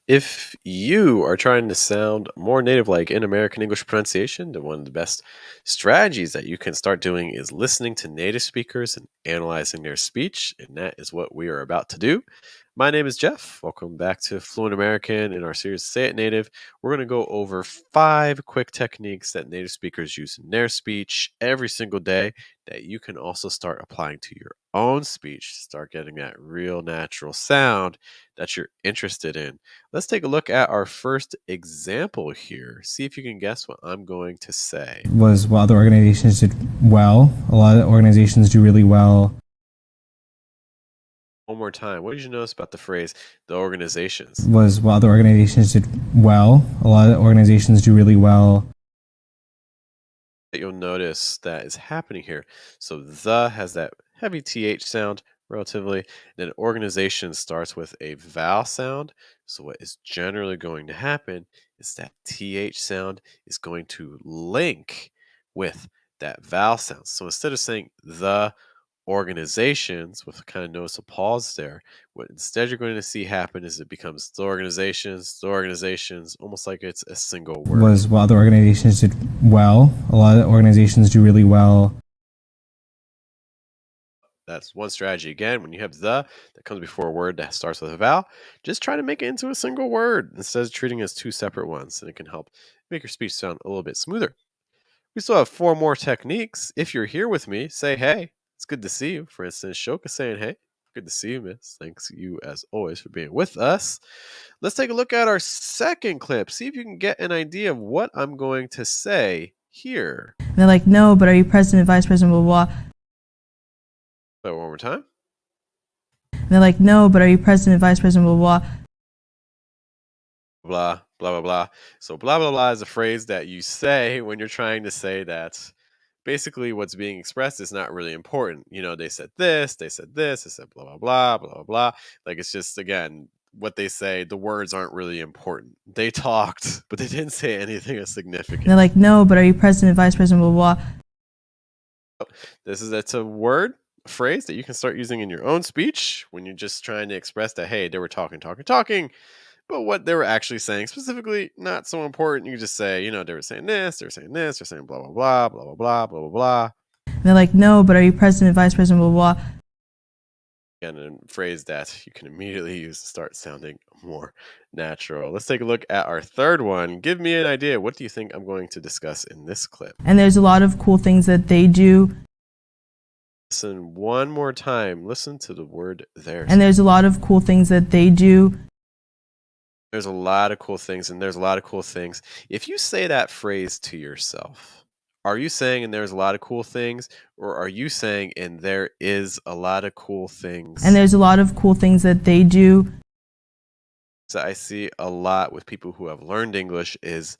If you are trying to sound more native like in American English pronunciation, then one of the best strategies that you can start doing is listening to native speakers and analyzing their speech. And that is what we are about to do. My name is Jeff. Welcome back to Fluent American. In our series Say It Native, we're going to go over 5 quick techniques that native speakers use in their speech every single day that you can also start applying to your own speech. Start getting that real natural sound that you're interested in. Let's take a look at our first example here. See if you can guess what I'm going to say. Was what other organizations did well. A lot of organizations do really well. One more time. What did you notice about the phrase the organizations? Was what other organizations did well. A lot of organizations do really well. That you'll notice that is happening here. So the has that heavy TH sound relatively. Then organization starts with a vowel sound. So what is generally going to happen is that TH sound is going to link with that vowel sound. So instead of saying the organizations with a kind of noticeable pause there, what instead you're going to see happen is it becomes the organizations, almost like it's a single word. Was what other organizations did well. A lot of organizations do really well. That's one strategy. Again, when you have the that comes before a word that starts with a vowel, just try to make it into a single word instead of treating it as two separate ones, and it can help make your speech sound a little bit smoother. We still have 4 more techniques. If you're here with me, say hey. It's good to see you. For instance, Shoka saying hey. Good to see you, miss. Thanks you as always for being with us. Let's take a look at our second clip. See if you can get an idea of what I'm going to say here. And they're like, no, but are you president, vice president, blah, blah, blah. So one more time. And they're like, no, but are you president, vice president, blah, blah, blah. Blah, blah, blah, blah. So blah, blah, blah is a phrase that you say when you're trying to say that basically what's being expressed is not really important. You know, they said this, they said this, they said blah, blah, blah, blah, blah, blah. Like it's just, again, what they say, the words aren't really important. They talked, but they didn't say anything of significance. And they're like, no, but are you president, vice president, blah, blah, blah. It's a word, a phrase that you can start using in your own speech when you're just trying to express that, hey, they were talking, but what they were actually saying specifically, not so important. You can just say, you know, they were saying this, they're saying this, they're saying blah, blah, blah, blah, blah, blah, blah, blah, blah. And they're like, no, but are you president, vice president, blah, blah, blah. Again, a phrase that you can immediately use to start sounding more natural. Let's take a look at our third one. Give me an idea. What do you think I'm going to discuss in this clip? And there's a lot of cool things that they do. Listen one more time. Listen to the word there. And there's a lot of cool things that they do. There's a lot of cool things, and there's a lot of cool things. If you say that phrase to yourself, are you saying and there's a lot of cool things, or are you saying and there is a lot of cool things? And there's a lot of cool things that they do. So I see a lot with people who have learned English is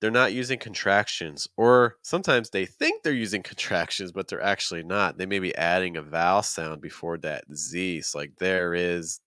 they're not using contractions, or sometimes they think they're using contractions, but they're actually not. They may be adding a vowel sound before that Z. So like there is.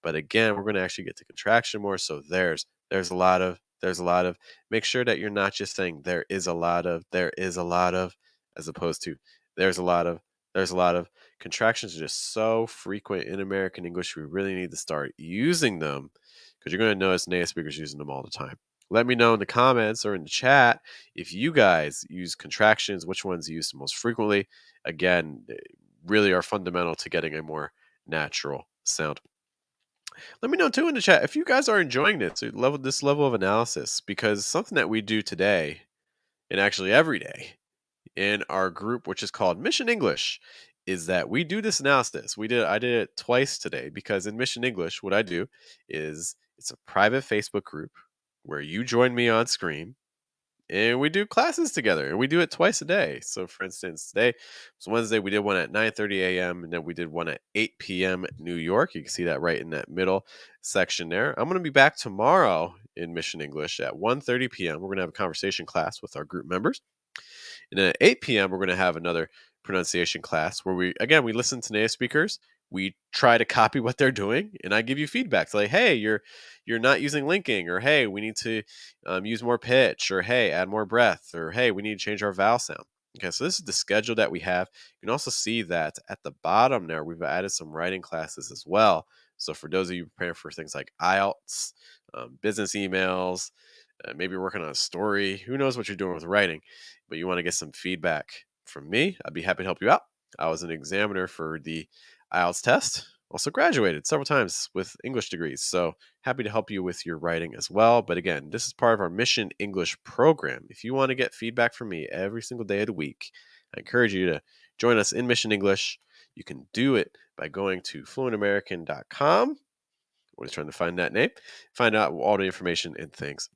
But again, we're going to actually get to contraction more. So there's a lot of. Make sure that you're not just saying there is a lot of, as opposed to there's a lot of. Contractions are just so frequent in American English. We really need to start using them because you're going to notice native speakers using them all the time. Let me know in the comments or in the chat if you guys use contractions, which ones you use the most frequently. Again, they really are fundamental to getting a more natural sound. Let me know too in the chat if you guys are enjoying this level of analysis, because something that we do today and actually every day in our group, which is called Mission English, is that we do this analysis. I did it twice today because in Mission English, what I do is it's a private Facebook group where you join me on screen and we do classes together, and we do it twice a day. So for instance, today was Wednesday. We did one at 9:30 a.m. and then we did one at 8 p.m. New York. You can see that right in that middle section there. I'm going to be back tomorrow in Mission English at 1:30 p.m. We're going to have a conversation class with our group members. And then at 8 p.m., we're going to have another pronunciation class where we listen to native speakers. We try to copy what they're doing, and I give you feedback. So like, hey, you're not using linking, or hey, we need to use more pitch, or hey, add more breath, or hey, we need to change our vowel sound. Okay, so this is the schedule that we have. You can also see that at the bottom there, we've added some writing classes as well. So for those of you preparing for things like IELTS, business emails, maybe you're working on a story, who knows what you're doing with writing, but you want to get some feedback from me, I'd be happy to help you out. I was an examiner for the IELTS test, also graduated several times with English degrees. So happy to help you with your writing as well. But again, this is part of our Mission English program. If you want to get feedback from me every single day of the week, I encourage you to join us in Mission English. You can do it by going to fluentamerican.com. We're just trying to find that name, find out all the information and things.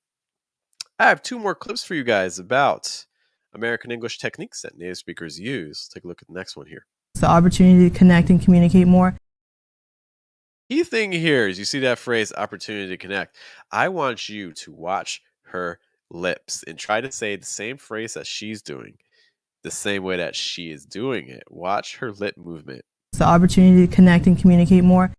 I have 2 more clips for you guys about American English techniques that native speakers use. Take a look at the next one here. It's the opportunity to connect and communicate more. Key thing here is you see that phrase opportunity to connect. I want you to watch her lips and try to say the same phrase that she's doing the same way that she is doing it. Watch her lip movement. It's the opportunity to connect and communicate more.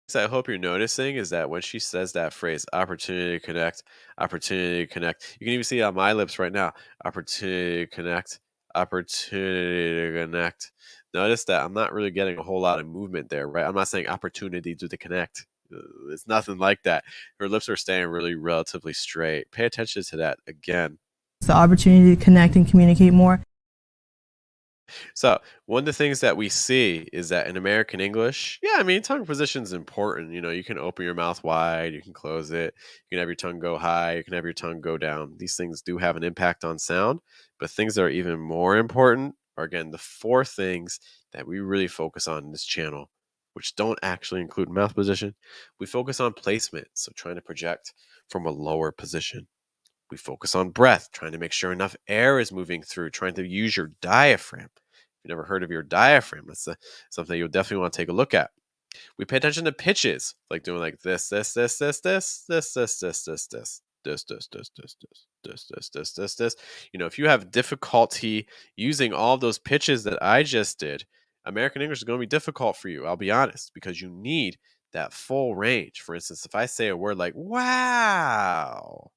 So I hope you're noticing is that when she says that phrase, opportunity to connect, you can even see it on my lips right now. Opportunity to connect, opportunity to connect. Notice that I'm not really getting a whole lot of movement there, right? I'm not saying opportunity to connect. It's nothing like that. Her lips are staying really relatively straight. Pay attention to that again. It's the opportunity to connect and communicate more. So one of the things that we see is that in American English, yeah, I mean, tongue position is important. You know, you can open your mouth wide, you can close it, you can have your tongue go high, you can have your tongue go down. These things do have an impact on sound, but things that are even more important are, again, the 4 things that we really focus on in this channel, which don't actually include mouth position. We focus on placement, so trying to project from a lower position. We focus on breath, trying to make sure enough air is moving through, trying to use your diaphragm. If you've never heard of your diaphragm, that's something you'll definitely want to take a look at. We pay attention to pitches, like doing like this. You know, if you have difficulty using all of those pitches that I just did, American English is going to be difficult for you. I'll be honest, because you need that full range. For instance, if I say a word like wow,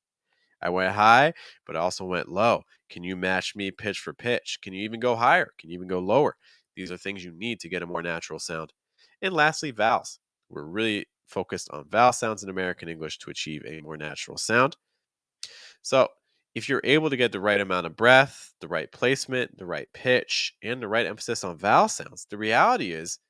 I went high, but I also went low. Can you match me pitch for pitch? Can you even go higher? Can you even go lower? These are things you need to get a more natural sound. And lastly, vowels. We're really focused on vowel sounds in American English to achieve a more natural sound. So, if you're able to get the right amount of breath, the right placement, the right pitch, and the right emphasis on vowel sounds, the reality is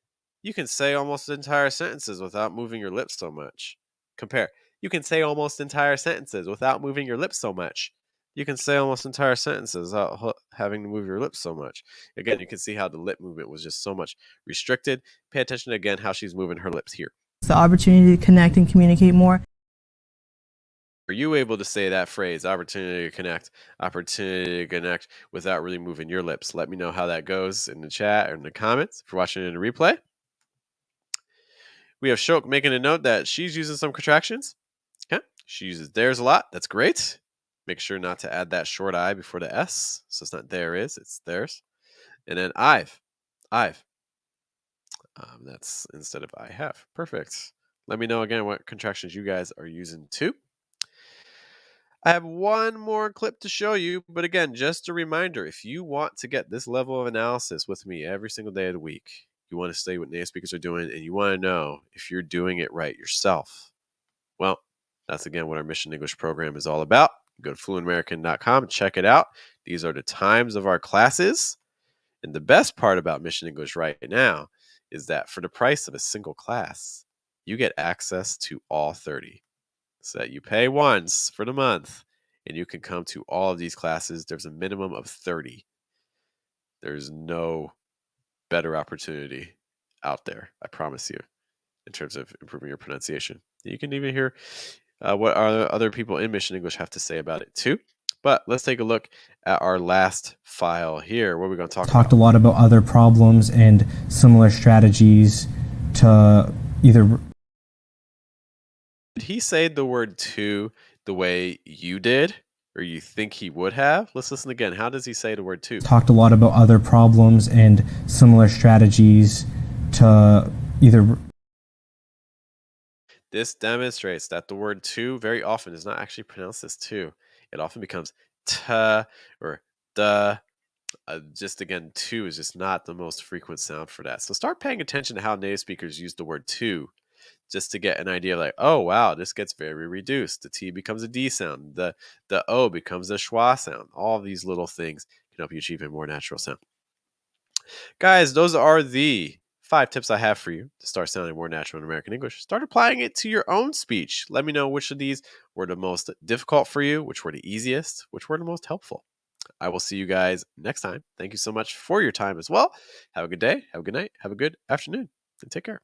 you can say almost entire sentences without moving your lips so much. Compare. You can say almost entire sentences without moving your lips so much. You can say almost entire sentences without having to move your lips so much. Again, you can see how the lip movement was just so much restricted. Pay attention again how she's moving her lips here. It's the opportunity to connect and communicate more. Are you able to say that phrase, opportunity to connect, without really moving your lips? Let me know how that goes in the chat or in the comments if you're watching it in a replay. We have Shok making a note that she's using some contractions. Okay. She uses theirs a lot. That's great. Make sure not to add that short I before the S. So it's not there is, it's theirs. And then I've. That's instead of I have. Perfect. Let me know again what contractions you guys are using too. I have one more clip to show you, but again, just a reminder, if you want to get this level of analysis with me every single day of the week, you want to study what native speakers are doing, and you want to know if you're doing it right yourself, well, that's again what our Mission English program is all about. Go to fluentamerican.com and check it out. These are the times of our classes. And the best part about Mission English right now is that for the price of a single class, you get access to all 30. So that you pay once for the month and you can come to all of these classes. There's a minimum of 30. There's no better opportunity out there, I promise you, in terms of improving your pronunciation. You can even hear what other people in Mission English have to say about it too. But let's take a look at our last file here. What are we going to talk about? Talked a lot about other problems and similar strategies to either. Did he say the word to the way you did, or you think he would have? Let's listen again. How does he say the word to? Talked a lot about other problems and similar strategies to either. This demonstrates that the word to very often is not actually pronounced as to. It often becomes ta or the. Just again, to is just not the most frequent sound for that. So start paying attention to how native speakers use the word to just to get an idea like, oh, wow, this gets very reduced. The T becomes a D sound. The O becomes a schwa sound. All these little things can help you achieve a more natural sound. Guys, those are the 5 tips I have for you to start sounding more natural in American English. Start applying it to your own speech. Let me know which of these were the most difficult for you, which were the easiest, which were the most helpful. I will see you guys next time. Thank you so much for your time as well. Have a good day, have a good night, have a good afternoon, and take care.